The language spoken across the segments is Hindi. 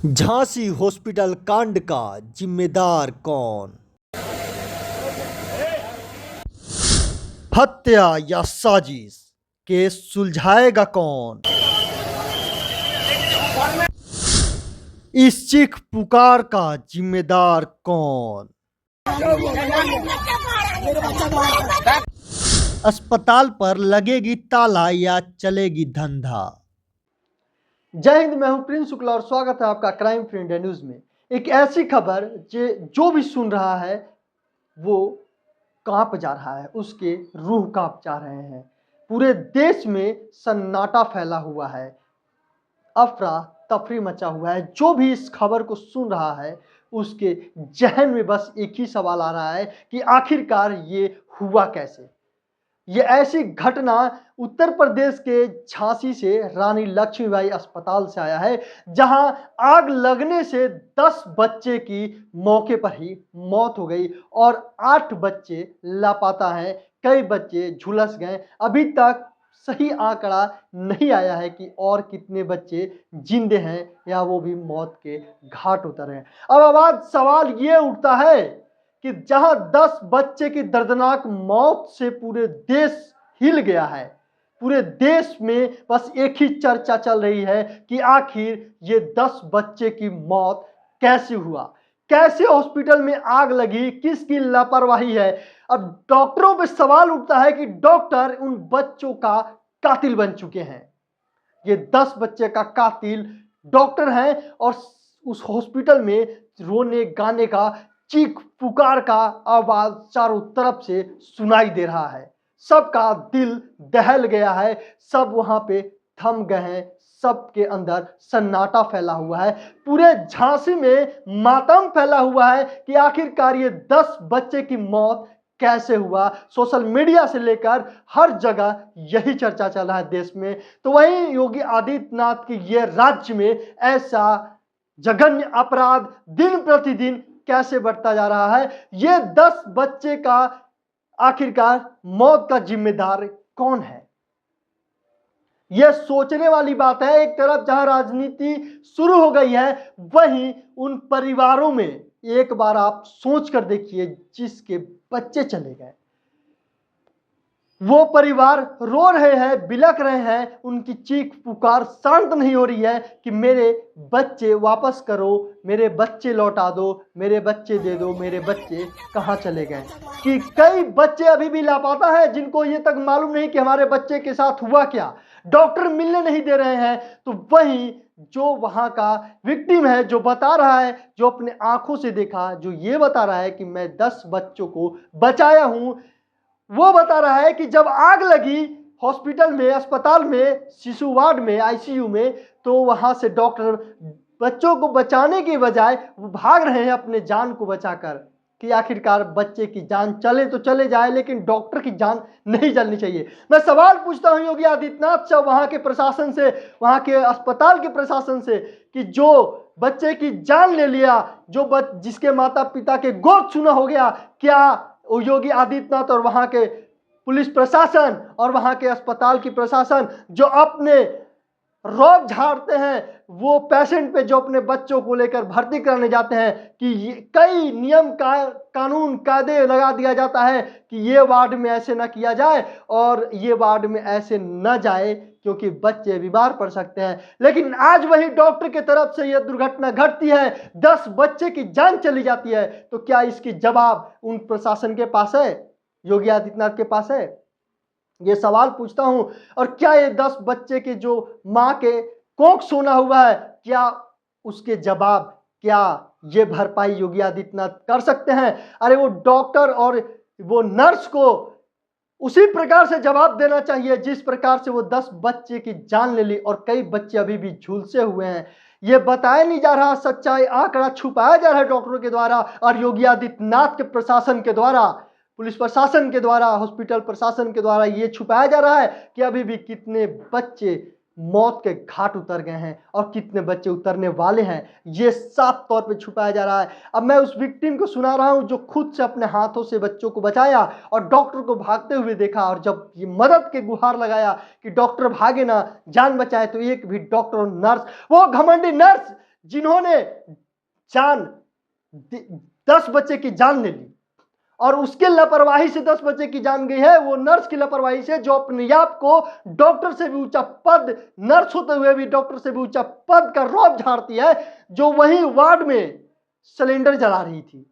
झांसी हॉस्पिटल कांड का जिम्मेदार कौन? हत्या या साजिश, केस सुलझाएगा कौन? इस चीख पुकार का जिम्मेदार कौन? अस्पताल पर लगेगी ताला या चलेगी धंधा? जय हिंद, मैं हूं प्रिंस शुक्ला और स्वागत है आपका क्राइम फ्री इंडिया न्यूज में। एक ऐसी खबर जो भी सुन रहा है वो कांप जा रहा है, उसके रूह कांप जा रहे हैं। पूरे देश में सन्नाटा फैला हुआ है, अफरा तफरी मचा हुआ है। जो भी इस खबर को सुन रहा है उसके जहन में बस एक ही सवाल आ रहा है कि आखिरकार ये हुआ कैसे। ये ऐसी घटना उत्तर प्रदेश के झांसी से रानी लक्ष्मीबाई अस्पताल से आया है, जहां आग लगने से 10 बच्चे की मौके पर ही मौत हो गई और 8 बच्चे लापता हैं। कई बच्चे झुलस गए। अभी तक सही आंकड़ा नहीं आया है कि और कितने बच्चे जिंदे हैं या वो भी मौत के घाट उतर हैं। अब सवाल ये उठता है कि जहां 10 बच्चे की दर्दनाक मौत से पूरे देश हिल गया है, पूरे देश में बस एक ही चर्चा चल रही है कि आखिर ये 10 बच्चे की मौत कैसे हुआ, कैसे हॉस्पिटल में आग लगी, किसकी लापरवाही है। अब डॉक्टरों पे सवाल उठता है कि डॉक्टर उन बच्चों का कातिल बन चुके हैं। ये 10 बच्चे का कातिल डॉक्टर हैं और उस हॉस्पिटल में रोने गाने का, चीख पुकार का आवाज चारों तरफ से सुनाई दे रहा है। सबका दिल दहल गया है, सब वहां पे थम गए हैं, सबके अंदर सन्नाटा फैला हुआ है। पूरे झांसी में मातम फैला हुआ है कि आखिरकार ये 10 बच्चे की मौत कैसे हुआ। सोशल मीडिया से लेकर हर जगह यही चर्चा चल रहा है देश में। तो वहीं योगी आदित्यनाथ की ये राज्य में ऐसा जघन्य अपराध दिन प्रतिदिन कैसे बढ़ता जा रहा है। ये 10 बच्चे का आखिरकार मौत का जिम्मेदार कौन है, यह सोचने वाली बात है। एक तरफ जहां राजनीति शुरू हो गई है, वहीं उन परिवारों में एक बार आप सोच कर देखिए जिसके बच्चे चले गए, वो परिवार रो रहे हैं, बिलख रहे हैं, उनकी चीख पुकार शांत नहीं हो रही है कि मेरे बच्चे वापस करो, मेरे बच्चे लौटा दो, मेरे बच्चे दे दो, मेरे बच्चे कहाँ चले गए। कि कई बच्चे अभी भी लापता हैं, जिनको ये तक मालूम नहीं कि हमारे बच्चे के साथ हुआ क्या। डॉक्टर मिलने नहीं दे रहे हैं। तो वहीं जो वहां का विक्टिम है, जो बता रहा है, जो अपने आंखों से देखा, जो ये बता रहा है कि मैं 10 बच्चों को बचाया हूं, वो बता रहा है कि जब आग लगी हॉस्पिटल में, अस्पताल में, शिशु वार्ड में, आईसीयू में, तो वहां से डॉक्टर बच्चों को बचाने के बजाय वो भाग रहे हैं अपने जान को बचाकर कि आखिरकार बच्चे की जान चले तो चले जाए, लेकिन डॉक्टर की जान नहीं जलनी चाहिए। मैं सवाल पूछता हूं योगी आदित्यनाथ से, वहां के प्रशासन से, वहां के अस्पताल के प्रशासन से कि जो बच्चे की जान ले लिया, जिसके माता पिता के गोद सुना हो गया, क्या योगी आदित्यनाथ और वहां के पुलिस प्रशासन और वहां के अस्पताल की प्रशासन जो अपने रौब झाड़ते हैं वो पेशेंट पे, जो अपने बच्चों को लेकर भर्ती कराने जाते हैं, कि कई नियम कानून कायदे लगा दिया जाता है कि ये वार्ड में ऐसे ना किया जाए और ये वार्ड में ऐसे न जाए क्योंकि बच्चे बीमार पड़ सकते हैं। लेकिन आज वही डॉक्टर की तरफ से यह दुर्घटना घटती है, 10 बच्चे की जान चली जाती है। तो क्या इसकी जवाब उन प्रशासन के पास है, योगी आदित्यनाथ के पास है? ये सवाल पूछता हूं। और क्या ये 10 बच्चे के जो मां के कोख सोना हुआ है, क्या उसके जवाब, क्या ये भरपाई योगी आदित्यनाथ कर सकते हैं? अरे वो डॉक्टर और वो नर्स को उसी प्रकार से जवाब देना चाहिए जिस प्रकार से वो 10 बच्चे की जान ले ली और कई बच्चे अभी भी झुलसे हुए हैं। ये बताया नहीं जा रहा, सच्चाई आंकड़ा छुपाया जा रहा है डॉक्टरों के द्वारा और योगी आदित्यनाथ के प्रशासन के द्वारा, पुलिस प्रशासन के द्वारा, हॉस्पिटल प्रशासन के द्वारा ये छुपाया जा रहा है कि अभी भी कितने बच्चे मौत के घाट उतर गए हैं और कितने बच्चे उतरने वाले हैं, ये साफ तौर पे छुपाया जा रहा है। अब मैं उस विक्टिम को सुना रहा हूं जो खुद से अपने हाथों से बच्चों को बचाया और डॉक्टर को भागते हुए देखा, और जब ये मदद के गुहार लगाया कि डॉक्टर भागे ना, जान बचाए, तो एक भी डॉक्टर और नर्स, वो घमंडी नर्स जिन्होंने जान 10 बच्चे की जान ले ली, और उसके लापरवाही से 10 बच्चे की जान गई है। वो नर्स की लापरवाही से, जो अपने आप को डॉक्टर से भी ऊंचा पद, नर्स होते हुए भी डॉक्टर से भी ऊंचा पद का रौब झाड़ती है, जो वही वार्ड में सिलेंडर जला रही थी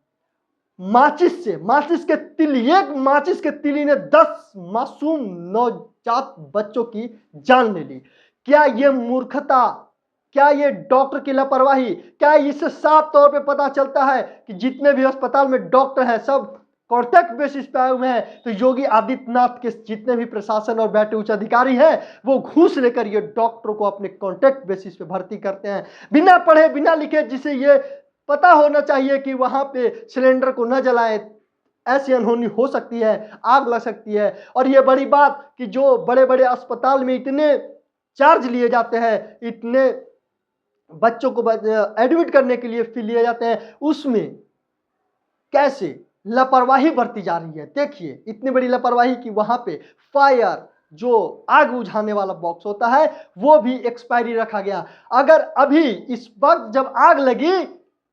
माचिस से। माचिस के तिली, एक माचिस के तिली ने 10 मासूम नवजात बच्चों की जान ले ली। क्या ये मूर्खता, क्या ये डॉक्टर की लापरवाही, क्या इससे साफ तौर पे पता चलता है कि जितने भी अस्पताल में डॉक्टर हैं सब कॉन्ट्रैक्ट बेसिस पे आए हुए हैं। तो योगी आदित्यनाथ के जितने भी प्रशासन और बैठे उच्च अधिकारी हैं वो घूस लेकर ये डॉक्टरों को अपने कॉन्ट्रैक्ट बेसिस पे भर्ती करते हैं, बिना पढ़े बिना लिखे, जिसे ये पता होना चाहिए कि वहां पे सिलेंडर को न जलाएं, ऐसी अनहोनी हो सकती है, आग लग सकती है। और ये बड़ी बात कि जो बड़े बड़े अस्पताल में इतने चार्ज लिए जाते हैं, इतने बच्चों को एडमिट करने के लिए फी लिए जाते हैं, उसमें कैसे लापरवाही बरती जा रही है। देखिए इतनी बड़ी लापरवाही कि वहां पे फायर, जो आग बुझाने वाला बॉक्स होता है, वो भी एक्सपायरी रखा गया। अगर अभी इस वक्त जब आग लगी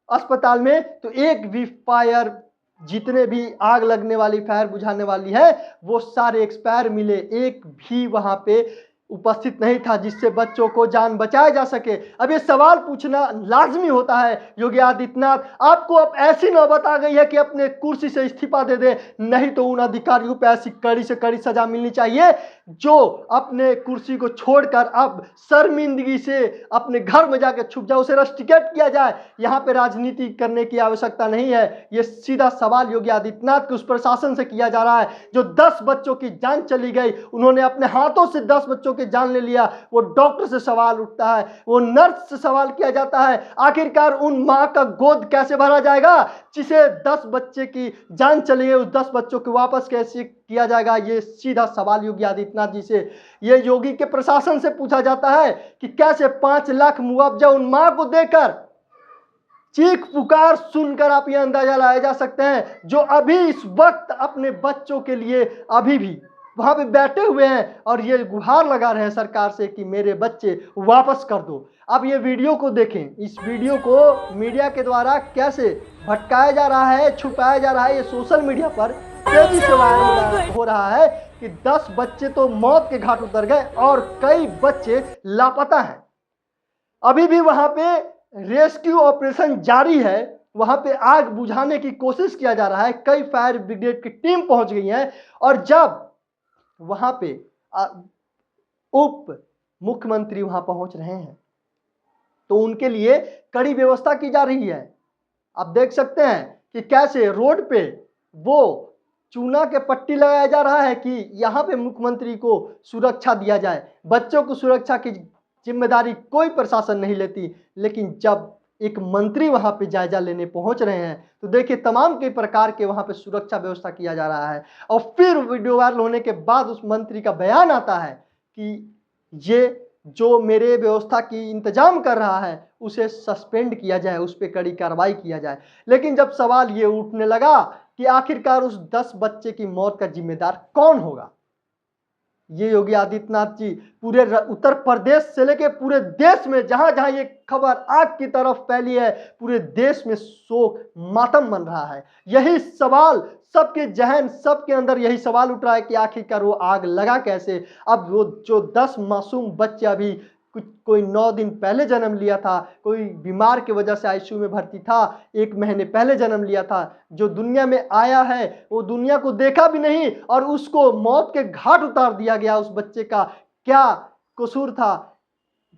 अस्पताल में, तो एक भी फायर, जितने भी आग लगने वाली फायर बुझाने वाली है, वो सारे एक्सपायर मिले, एक भी वहां पे उपस्थित नहीं था जिससे बच्चों को जान बचाया जा सके। अब ये सवाल पूछना लाजमी होता है, योगी आदित्यनाथ आपको अब ऐसी नौबत आ गई है कि अपने कुर्सी से इस्तीफा दे दे, नहीं तो उन अधिकारियों पर ऐसी कड़ी से कड़ी सजा मिलनी चाहिए जो अपने कुर्सी को छोड़कर अब शर्मिंदगी से अपने घर में जाकर छुप जाए, उसे रस्टिकेट किया जाए। यहाँ पे राजनीति करने की आवश्यकता नहीं है। ये सीधा सवाल योगी आदित्यनाथ के उस प्रशासन से किया जा रहा है जो 10 बच्चों की जान चली गई, उन्होंने अपने हाथों से 10 बच्चों की जान ले लिया। वो डॉक्टर से सवाल उठता है, वो नर्स से सवाल किया जाता है, आखिरकार उन मां का गोद कैसे भरा जाएगा जिसे 10 बच्चे की जान चली गई, उस 10 बच्चों को वापस कैसे किया जाएगा। ये सीधा सवाल योगी आदित्यनाथ जी से, ये योगी के प्रशासन से पूछा जाता है कि कैसे 5 लाख मुआवजा उन मां को देकर, चीख पुकार सुनकर आप ये अंदाजा लगाया जा सकते हैं, जो अभी इस वक्त अपने बच्चों के लिए अभी भी वहां पे बैठे हुए हैं और ये गुहार लगा रहे हैं सरकार से कि मेरे बच्चे वापस कर दो। अब ये वीडियो को देखें, इस वीडियो को मीडिया के द्वारा कैसे भटकाया जा रहा है, छुपाया जा रहा है। ये सोशल मीडिया पर तेजी से वायरल हो रहा है कि 10 बच्चे तो मौत के घाट उतर गए और कई बच्चे लापता हैं। अभी भी वहां पे रेस्क्यू ऑपरेशन जारी है, वहां पे आग बुझाने की कोशिश किया जा रहा है, कई फायर ब्रिगेड की टीम पहुंच गई है। और जब वहां पे उप मुख्यमंत्री वहां पहुंच रहे हैं तो उनके लिए कड़ी व्यवस्था की जा रही है। आप देख सकते हैं कि कैसे रोड पे वो चूना के पट्टी लगाया जा रहा है कि यहाँ पे मुख्यमंत्री को सुरक्षा दिया जाए। बच्चों को सुरक्षा की जिम्मेदारी कोई प्रशासन नहीं लेती, लेकिन जब एक मंत्री वहां पे जायजा लेने पहुंच रहे हैं तो देखिए तमाम के प्रकार के वहां पे सुरक्षा व्यवस्था किया जा रहा है। और फिर वीडियो वायरल होने के बाद उस मंत्री का बयान आता है कि ये जो मेरे व्यवस्था की इंतजाम कर रहा है उसे सस्पेंड किया जाए, उस पर कड़ी कार्रवाई किया जाए। लेकिन जब सवाल ये उठने लगा कि आखिरकार उस 10 बच्चे की मौत का जिम्मेदार कौन होगा, ये योगी आदित्यनाथ जी पूरे उत्तर प्रदेश से लेकर पूरे देश में जहां जहां ये खबर आग की तरफ फैली है, पूरे देश में शोक मातम बन रहा है। यही सवाल सबके जहन, सबके अंदर यही सवाल उठ रहा है कि आखिरकार वो आग लगा कैसे। अब वो जो 10 मासूम बच्चे अभी कोई 9 दिन पहले जन्म लिया था, कोई बीमार की वजह से आईसीयू में भर्ती था, 1 महीने पहले जन्म लिया था, जो दुनिया में आया है वो दुनिया को देखा भी नहीं और उसको मौत के घाट उतार दिया गया। उस बच्चे का क्या कसूर था?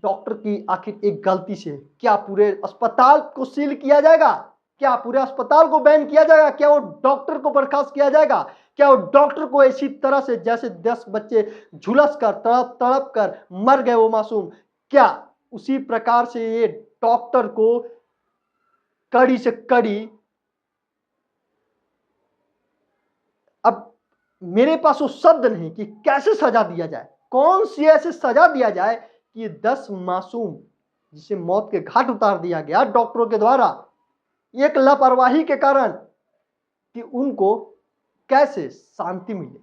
डॉक्टर की आखिर एक गलती से क्या पूरे अस्पताल को सील किया जाएगा? क्या पूरे अस्पताल को बैन किया जाएगा? क्या वो डॉक्टर को बर्खास्त किया जाएगा? क्या वो डॉक्टर को इसी तरह से जैसे 10 बच्चे झुलस कर तड़प तड़प कर मर गए वो मासूम, क्या उसी प्रकार से ये डॉक्टर को कड़ी से कड़ी, अब मेरे पास वो शब्द नहीं कि कैसे सजा दिया जाए, कौन सी ऐसे सजा दिया जाए कि ये 10 मासूम जिसे मौत के घाट उतार दिया गया डॉक्टरों के द्वारा एक लापरवाही के कारण, कि उनको कैसे शांति मिले,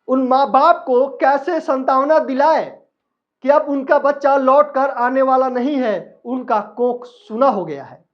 उन माँ बाप को कैसे सांत्वना दिलाए कि अब उनका बच्चा लौट कर आने वाला नहीं है, उनका कोख सूना हो गया है।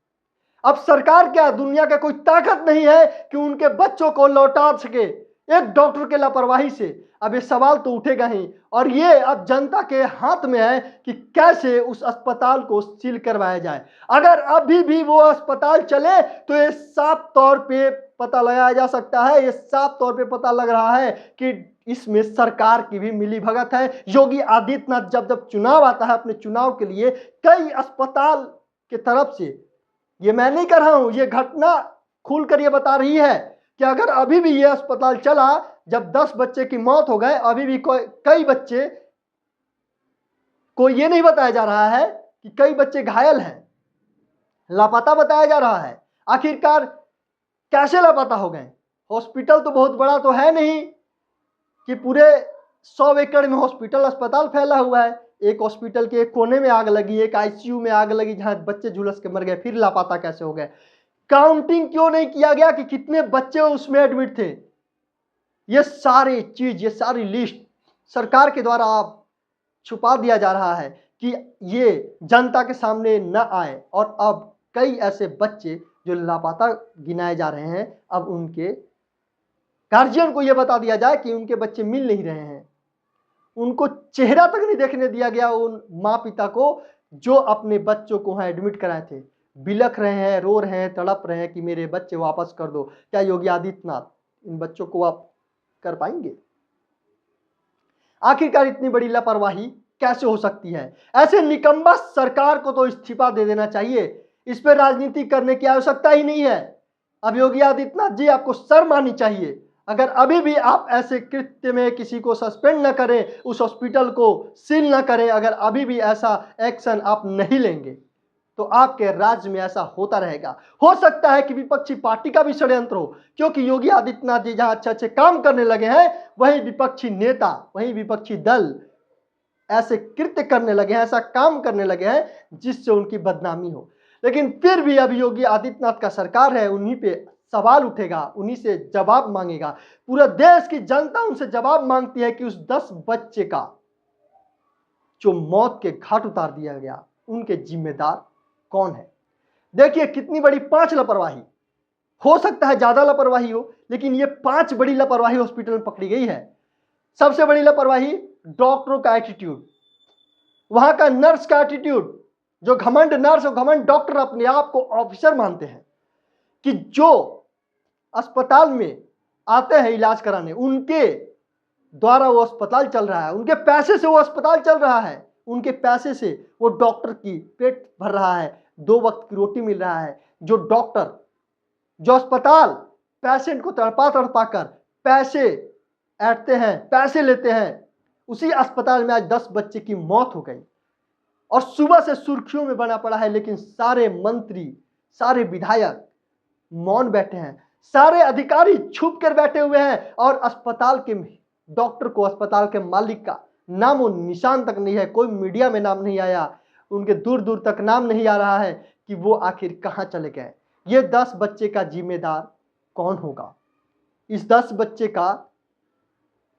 अब सरकार क्या, दुनिया का कोई ताकत नहीं है कि उनके बच्चों को लौटा सके एक डॉक्टर के लापरवाही से। अब ये सवाल तो उठेगा ही, और ये अब जनता के हाथ में है कि कैसे उस अस्पताल को सील करवाया जाए। अगर अभी भी वो अस्पताल चले तो ये साफ तौर पे पता लगाया जा सकता है, ये साफ तौर पे पता लग रहा है कि इसमें सरकार की भी मिली भगत है। योगी आदित्यनाथ जब जब चुनाव आता है, अपने चुनाव के लिए कई अस्पताल के तरफ से, ये मैं नहीं कर रहा हूं, ये घटना खुलकर ये बता रही है कि अगर अभी भी ये अस्पताल चला, जब 10 बच्चे की मौत हो गए, अभी भी कई बच्चे को ये नहीं बताया जा रहा है कि कई बच्चे घायल हैं, लापता बताया जा रहा है। आखिरकार कैसे लापता हो गए? हॉस्पिटल तो बहुत बड़ा तो है नहीं कि पूरे 100 एकड़ में हॉस्पिटल अस्पताल फैला हुआ है। एक हॉस्पिटल के एक कोने में आग लगी, एक आईसीयू में आग लगी जहां बच्चे झुलस के मर गए, फिर लापता कैसे हो गए? काउंटिंग क्यों नहीं किया गया कि कितने बच्चे उसमें एडमिट थे? ये सारी चीज, ये सारी लिस्ट सरकार के द्वारा आप छुपा दिया जा रहा है कि ये जनता के सामने न आए। और अब कई ऐसे बच्चे जो लापता गिनाए जा रहे हैं, अब उनके गार्जियन को यह बता दिया जाए कि उनके बच्चे मिल नहीं रहे हैं। उनको चेहरा तक नहीं देखने दिया गया उन माँ पिता को जो अपने बच्चों को वहां एडमिट कराए थे। बिलख रहे हैं, रो रहे हैं, तड़प रहे हैं कि मेरे बच्चे वापस कर दो। क्या योगी आदित्यनाथ इन बच्चों को आप कर पाएंगे? आखिरकार इतनी बड़ी लापरवाही कैसे हो सकती है? ऐसे निकम्मा सरकार को तो इस्तीफा दे देना चाहिए, इस पर राजनीति करने की आवश्यकता ही नहीं है। अब योगी आदित्यनाथ जी, आपको शर्म आनी चाहिए। अगर अभी भी आप ऐसे कृत्य में किसी को सस्पेंड न करें, उस हॉस्पिटल को सील न करें, अगर अभी भी ऐसा एक्शन आप नहीं लेंगे तो आपके राज्य में ऐसा होता रहेगा। हो सकता है कि विपक्षी पार्टी का भी षड्यंत्र हो, क्योंकि योगी आदित्यनाथ जी जहां अच्छे अच्छे काम करने लगे हैं, वहीं विपक्षी नेता, वहीं विपक्षी दल ऐसे कृत्य करने लगे हैं, ऐसा काम करने लगे हैं जिससे उनकी बदनामी हो। लेकिन फिर भी अब योगी आदित्यनाथ का सरकार है, उन्हीं पे सवाल उठेगा, उन्हीं से जवाब मांगेगा। पूरा देश की जनता उनसे जवाब मांगती है कि उस 10 बच्चे का जो मौत के घाट उतार दिया गया, उनके जिम्मेदार कौन है? देखिए कितनी बड़ी 5 लापरवाही। हो सकता है ज्यादा लापरवाही हो, लेकिन ये 5 बड़ी लापरवाही हॉस्पिटल में पकड़ी गई है। सबसे बड़ी लापरवाही डॉक्टरों का एटीट्यूड, वहां का नर्स का एटीट्यूड, जो घमंड नर्स और घमंड डॉक्टर अपने आप को ऑफिसर मानते हैं, कि जो अस्पताल में आते हैं इलाज कराने, उनके द्वारा वो अस्पताल चल रहा है, उनके पैसे से वो अस्पताल चल रहा है, उनके पैसे से वो डॉक्टर की पेट भर रहा है, 2 वक्त की रोटी मिल रहा है। जो डॉक्टर, जो अस्पताल पेशेंट को तड़पा तड़पा कर पैसे ऐंठते हैं, पैसे लेते हैं, उसी अस्पताल में आज 10 बच्चे की मौत हो गई और सुबह से सुर्खियों में बना पड़ा है। लेकिन सारे मंत्री, सारे विधायक मौन बैठे हैं, सारे अधिकारी छुप कर बैठे हुए हैं और अस्पताल के डॉक्टर को, अस्पताल के मालिक का नाम और निशान तक नहीं है। कोई मीडिया में नाम नहीं आया, उनके दूर दूर तक नाम नहीं आ रहा है कि वो आखिर कहां चले गए। ये 10 बच्चे का जिम्मेदार कौन होगा? इस 10 बच्चे का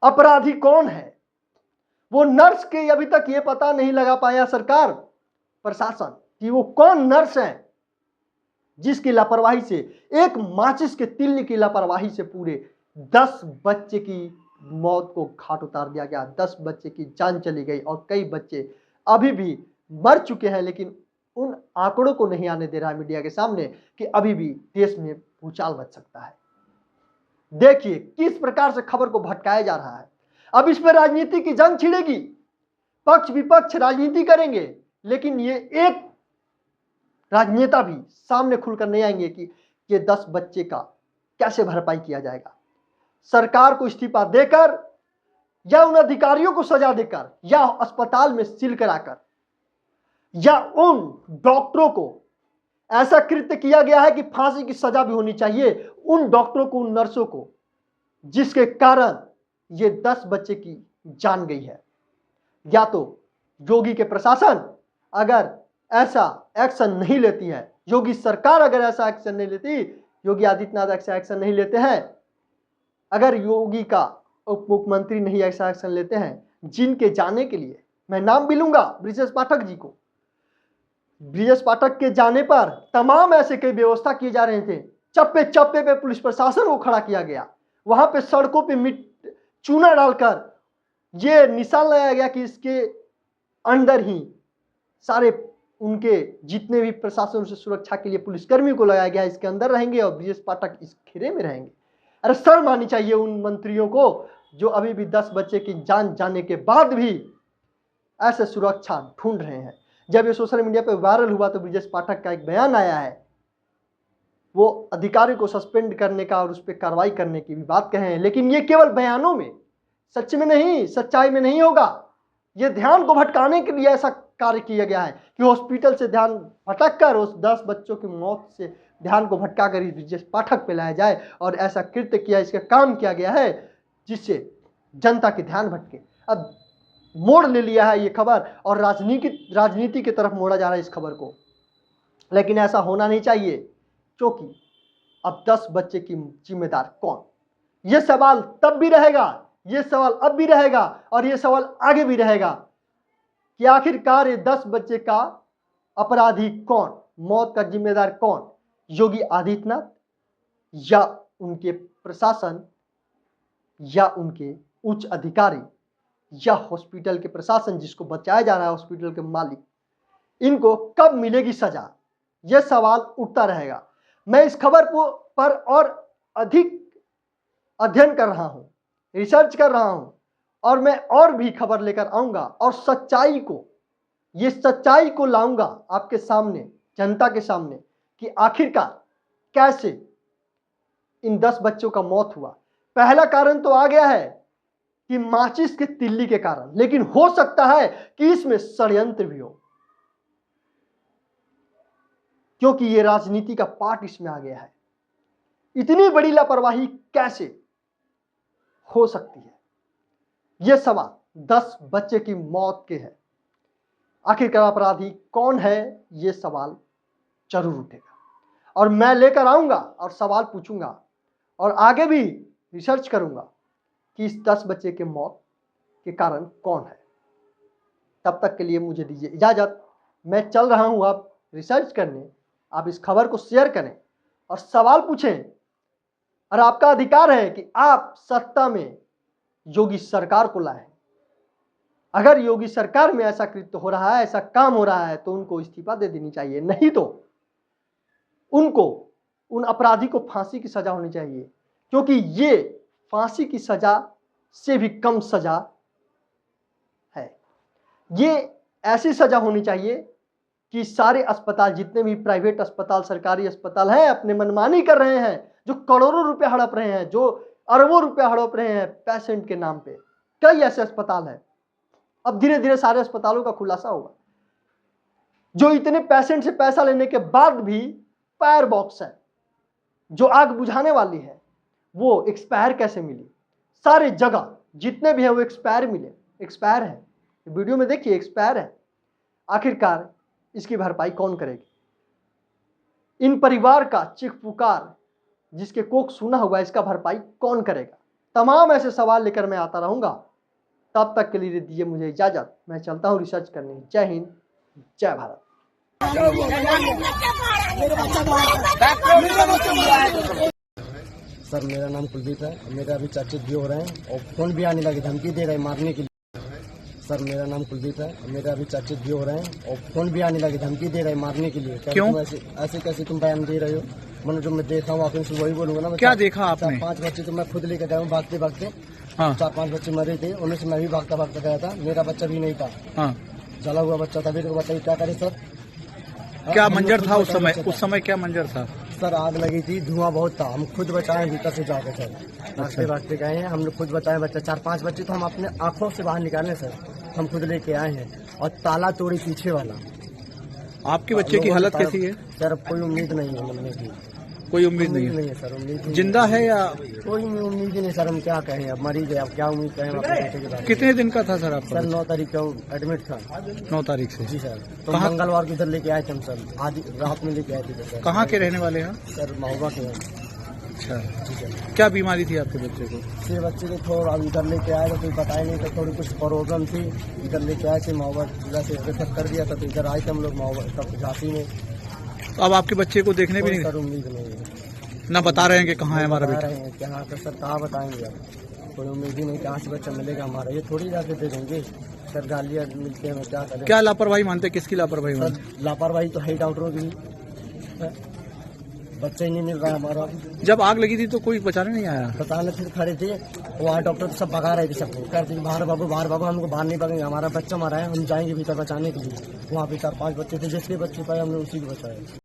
अपराधी कौन है? वो नर्स के अभी तक ये पता नहीं लगा पाया सरकार, प्रशासन, कि वो कौन नर्स है जिसकी लापरवाही से, एक माचिस के तिल्ली की लापरवाही से पूरे 10 बच्चे की मौत को घाट उतार दिया गया, 10 बच्चे की जान चली गई और कई बच्चे अभी भी मर चुके हैं। लेकिन उन आंकड़ों को नहीं आने दे रहा है मीडिया के सामने कि अभी भी देश में भूचाल बच सकता है। देखिए किस प्रकार से खबर को भटकाया जा रहा है। अब इस पर राजनीति की जंग छिड़ेगी, पक्ष विपक्ष राजनीति करेंगे, लेकिन ये एक राजनेता भी सामने खुलकर नहीं आएंगे कि ये 10 बच्चे का कैसे भरपाई किया जाएगा। सरकार को इस्तीफा देकर या उन अधिकारियों को सजा देकर या अस्पताल में सील कराकर या उन डॉक्टरों को, ऐसा कृत्य किया गया है कि फांसी की सजा भी होनी चाहिए उन डॉक्टरों को, उन नर्सों को, जिसके कारण ये 10 बच्चे की जान गई है। या तो योगी के प्रशासन अगर ऐसा एक्शन नहीं लेती है, योगी सरकार अगर ऐसा एक्शन नहीं लेती, योगी आदित्यनाथ ऐसा एक्शन नहीं लेते हैं, अगर योगी का उप मुख्यमंत्री नहीं ऐसा एक्शन लेते हैं, जिनके जाने के लिए मैं नाम भी लूंगा ब्रिजेश पाठक जी को। ब्रिजेश पाठक के जाने पर तमाम ऐसे कई व्यवस्था किए जा रहे थे। चप्पे चप्पे पे पुलिस प्रशासन को खड़ा किया गया, वहां पे सड़कों पे चूना डालकर ये निशान लगाया गया कि इसके अंदर ही सारे उनके जितने भी प्रशासन से सुरक्षा के लिए पुलिसकर्मी को लगाया गया, इसके अंदर रहेंगे और ब्रिजेश पाठक इस घेरे में रहेंगे। अरे शर्म आनी चाहिए उन मंत्रियों को जो अभी भी 10 बच्चे की जान जाने के बाद भी ऐसे सुरक्षा ढूंढ रहे हैं। जब ये सोशल मीडिया पे वायरल हुआ तो ब्रिजेश पाठक का एक बयान आया है, वो अधिकारी को सस्पेंड करने का और उस पर कार्रवाई करने की भी बात कहे हैं, लेकिन ये केवल बयानों में, सच में नहीं, सच्चाई में नहीं होगा। ये ध्यान को भटकाने के लिए ऐसा कार्य किया गया है कि हॉस्पिटल से ध्यान भटक कर उस 10 बच्चों की मौत से ध्यान को भटका कर ब्रिजेश पाठक पे लाया जाए और ऐसा कृत्य किया, इसका काम किया गया है जिससे जनता के ध्यान भटके। अब मोड़ ले लिया है ये खबर और राजनीति की तरफ मोड़ा जा रहा है इस खबर को, लेकिन ऐसा होना नहीं चाहिए, क्योंकि अब 10 बच्चे की जिम्मेदार कौन, यह सवाल तब भी रहेगा, यह सवाल अब भी रहेगा और यह सवाल आगे भी रहेगा कि आखिरकार ये 10 बच्चे का अपराधी कौन, मौत का जिम्मेदार कौन, योगी आदित्यनाथ या उनके प्रशासन या उनके उच्च अधिकारी या हॉस्पिटल के प्रशासन जिसको बचाया जा रहा है, हॉस्पिटल के मालिक। इनको कब मिलेगी सजा, यह सवाल उठता रहेगा। मैं इस खबर पर और अधिक अध्ययन कर रहा हूं, रिसर्च कर रहा हूं और मैं और भी खबर लेकर आऊंगा और सच्चाई को लाऊंगा आपके सामने, जनता के सामने कि आखिरकार कैसे इन 10 बच्चों का मौत हुआ। पहला कारण तो आ गया है कि माचिस के तिल्ली के कारण, लेकिन हो सकता है कि इसमें षड्यंत्र भी हो, क्योंकि यह राजनीति का पार्ट इसमें आ गया है। इतनी बड़ी लापरवाही कैसे हो सकती है, यह सवाल 10 बच्चे की मौत के है। आखिरकार अपराधी कौन है, यह सवाल जरूर उठेगा और मैं लेकर आऊंगा और सवाल पूछूंगा और आगे भी रिसर्च करूंगा कि इस 10 बच्चे के मौत के कारण कौन है। तब तक के लिए मुझे दीजिए इजाजत, मैं चल रहा हूं अब रिसर्च करने। आप इस खबर को शेयर करें और सवाल पूछें और आपका अधिकार है कि आप सत्ता में योगी सरकार को लाएं। अगर योगी सरकार में ऐसा कृत्य हो रहा है, ऐसा काम हो रहा है, तो उनको इस्तीफा दे देनी चाहिए, नहीं तो उनको, उन अपराधी को फांसी की सजा होनी चाहिए, क्योंकि ये फांसी की सजा से भी कम सजा है। ये ऐसी सजा होनी चाहिए कि सारे अस्पताल, जितने भी प्राइवेट अस्पताल, सरकारी अस्पताल हैं, अपने मनमानी कर रहे हैं, जो करोड़ों रुपए हड़प रहे हैं, जो अरबों रुपए हड़प रहे हैं पेशेंट के नाम पे। कई ऐसे अस्पताल हैं, अब धीरे धीरे सारे अस्पतालों का खुलासा होगा, जो इतने पेशेंट से पैसा लेने के बाद भी फायर बॉक्स है, जो आग बुझाने वाली है, वो एक्सपायर कैसे मिली। सारे जगह जितने भी हैं वो एक्सपायर है। वीडियो में देखिए, एक्सपायर है। आखिरकार इसकी भरपाई कौन करेगी? इन परिवार का चीख पुकार जिसके कोख सुना हुआ, इसका भरपाई कौन करेगा? तमाम ऐसे सवाल लेकर मैं आता रहूंगा। तब तक के लिए दीजिए मुझे इजाजत, मैं चलता हूं रिसर्च करने। जय हिंद, जय भारत। सर मेरा नाम कुलदीप है, मेरे अभी चर्चित भी हो रहे हैं और फोन भी आने लगे, धमकी दे रहे हैं मारने के लिए। सर मेरा नाम कुलदीप है, मेरे अभी चर्चित भी हो रहे हैं और फोन भी आने लगे, धमकी दे रहे हैं मारने के लिए। क्यों? ऐसे कैसे तुम बयान दे रहे हो? मैंने जो मैं देखा हूँ आपने वही बोलूंगा ना। क्या देखा आपने? 4-5 बच्चे तो मैं खुद लेकर गया हूँ भागते भागते। हाँ। 4-5 बच्चे मरे थे, उनमें से मैं भी भागता भागता गया था। मेरा बच्चा भी नहीं था। हाँ। जला हुआ बच्चा था। मेरे को बताइए क्या करे सर? क्या मंजर था उस समय? उस समय क्या मंजर था? सर आग लगी थी, धुआं बहुत था। हम खुद बचाए भीतर से जाकर सर, भागते भागते गए हैं। हम लोग खुद बचाए बच्चा। 4-5 बच्चे तो हम अपने आंखों से बाहर निकाले सर, हम खुद लेके आए हैं। और ताला तोड़ी पीछे वाला। आपके बच्चे की हालत कैसी है? सर अब कोई उम्मीद नहीं है मिलने की। कोई उम्मीद नहीं है सर, उम्मीद जिंदा है या? कोई उम्मीद ही नहीं सर। हम क्या कहें, अब मरी गए, अब क्या उम्मीद कहें अपने बेटे के बारे में। कितने दिन का था सर आपका? सर 9 तारीख को एडमिट था। 9 तारीख से? जी सर। तो मंगलवार को इधर लेके आए थे हम सर, आधी रात में लेके आए थे सर। कहाँ के रहने वाले हैं? सर महोबा के हैं। अच्छा, जी सर। क्या बीमारी थी आपके बच्चे को? फिर बच्चे को थोड़ा अब इधर लेके आए तो कोई बताया नहीं, तो थोड़ी कुछ प्रॉब्लम थी, इधर लेके आए थे माहौल जिला से रेफर कर दिया था, तो इधर आए थे हम लोग माहौल तब झांसी में। तो अब आपके बच्चे को देखने भी कोई नहीं, सर उम्मीद नहीं है, ना बता रहे हैं कि कहाँ है हमारा बता बेटा? रहे हैं कि हाँ, तो सर कहाँ बताएंगे अब, कोई उम्मीद ही नहीं कहाँ से बच्चा मिलेगा हमारा, ये थोड़ी जाके दे देंगे सर, गालियाँ मिलती हैं, क्या करें। क्या लापरवाही मानते हैं? किसकी लापरवाही मानते हैं? सर लापरवाही तो है डॉक्टरों की, बच्चा ही नहीं मिल रहा हमारा। जब आग लगी थी तो कोई बचाने नहीं आया? बताने फिर खड़े थे, वहाँ डॉक्टर तो सब भगा रहे थे सबको, कहते थे बाहर बाबू हमको बाहर नहीं भागेंगे, हमारा बच्चा मारा है, हम जाएंगे भीतर बचाने के लिए। वहाँ पे 4-5 बच्चे थे, जिसके बच्चे पाए हमने उसी को बचाया।